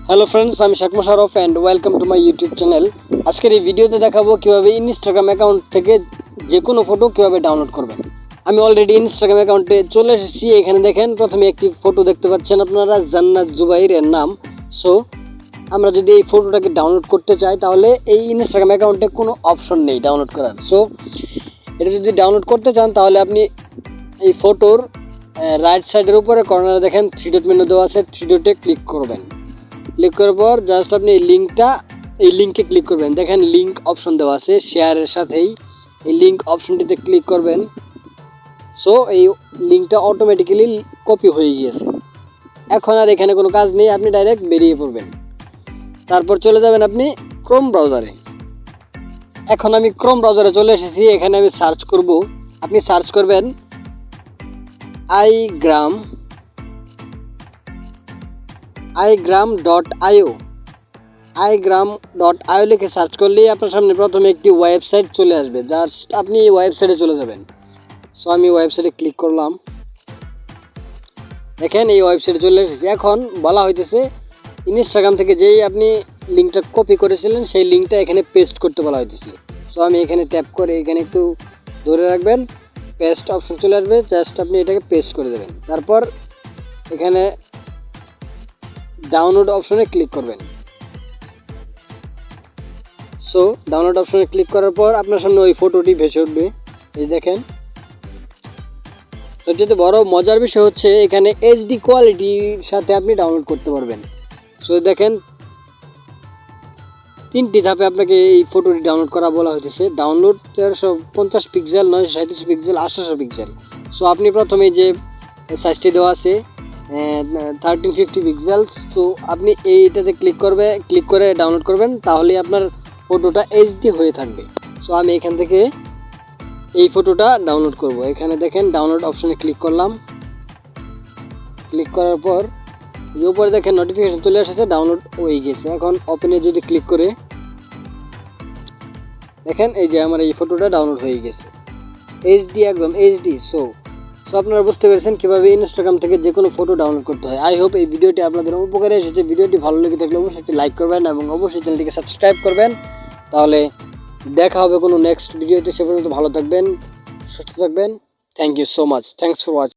Hello friends, আমি Sheikh Mosharaf and welcome to my YouTube channel. আজকের এই ভিডিওতে দেখাবো কীভাবে ইনস্টাগ্রাম অ্যাকাউন্ট থেকে যে কোনো ফটো কীভাবে ডাউনলোড করবেন। আমি অলরেডি ইনস্টাগ্রাম অ্যাকাউন্টে চলে এসেছি। এখানে দেখেন প্রথমে একটি ফটো দেখতে পাচ্ছেন আপনারা, জান্নাত জুবাইরের নাম। সো আমরা যদি এই ফটোটাকে ডাউনলোড করতে চাই তাহলে এই ইনস্টাগ্রাম অ্যাকাউন্টে কোনো অপশন নেই ডাউনলোড করার। সো এটা যদি ডাউনলোড করতে চান তাহলে আপনি এই ফটোর রাইট সাইডের উপরে কর্নারে দেখেন 3 ডট মেনু দেওয়া আছে, 3 ডটে ক্লিক করবেন। ক্লিক করার পর জাস্ট আপনি এই লিঙ্কে ক্লিক করবেন। দেখেন লিঙ্ক অপশন দেওয়া আছে শেয়ারের সাথেই, এই লিঙ্ক অপশনটিতে ক্লিক করবেন। সো এই লিঙ্কটা অটোমেটিক্যালি কপি হয়ে গিয়েছে। এখন আর এখানে কোনো কাজ নেই, আপনি ডাইরেক্ট বেরিয়ে পড়বেন। তারপর চলে যাবেন আপনি ক্রোম ব্রাউজারে। এখন আমি ক্রোম ব্রাউজারে চলে এসেছি। এখানে আমি সার্চ করব, আপনি সার্চ করবেন igram.io লিখে সার্চ করলেই আপনার সামনে প্রথমে একটি ওয়েবসাইট চলে আসবে। জাস্ট আপনি এই ওয়েবসাইটে চলে যাবেন। সো আমি ওয়েবসাইটে ক্লিক করলাম। দেখেন এই ওয়েবসাইটে চলে এসেছে। এখন বলা হইতেছে ইনস্টাগ্রাম থেকে যেই আপনি লিঙ্কটা কপি করেছিলেন সেই লিঙ্কটা এখানে পেস্ট করতে বলা হইতেছে। সো আমি এখানে ট্যাপ করে এখানে একটু ধরে রাখবেন, পেস্ট অপশন চলে আসবে। জাস্ট আপনি এটাকে পেস্ট করে দেবেন। তারপর এখানে ডাউনলোড অপশনে ক্লিক করবেন। সো ডাউনলোড অপশনে ক্লিক করার পর আপনার সামনে ওই ফটোটি ভেসে উঠবে। এই দেখেন, সবচেয়ে বড় মজার বিষয় হচ্ছে এখানে এইচডি কোয়ালিটির সাথে আপনি ডাউনলোড করতে পারবেন। সো দেখেন 3টি ধাপে আপনাকে এই ফটোটি ডাউনলোড করা বলা হয়েছে। Download 1350 pixel, 937 pixel, 800 pixel. So আপনি প্রথমে যে সাইজটি দেওয়া আছে 1350 পিক্সেলস, তো আপনি এইটাতে ক্লিক করে ডাউনলোড করবেন, তাহলে আপনার ফটোটা এইচডি হয়ে থাকবে। সো আমি এখান থেকে এই ফটোটা ডাউনলোড করব। এখানে দেখেন ডাউনলোড অপশনে ক্লিক করলাম। ক্লিক করার পর এই উপরে দেখেন নোটিফিকেশন চলে এসেছে, ডাউনলোড হয়ে গেছে। এখন ওপেনে যদি ক্লিক করে দেখেন এই যে আমার এই ফটোটা ডাউনলোড হয়ে গেছে, এইচডি, একদম এইচডি। সো আপনারা বুঝতে পেরেছেন কীভাবে ইনস্টাগ্রাম থেকে যে কোনো ফটো ডাউনলোড করতে হয়। আই হোপ এই ভিডিওটি আপনাদের উপকারে এসেছে। ভিডিওটি ভালো লেগে থাকলে অবশ্যই একটি লাইক করবেন এবং অবশ্যই চ্যানেলটিকে সাবস্ক্রাইব করবেন। তাহলে দেখা হবে কোনো নেক্সট ভিডিওতে। সে পর্যন্ত ভালো থাকবেন, সুস্থ থাকবেন। Thank you so much. Thanks for watching.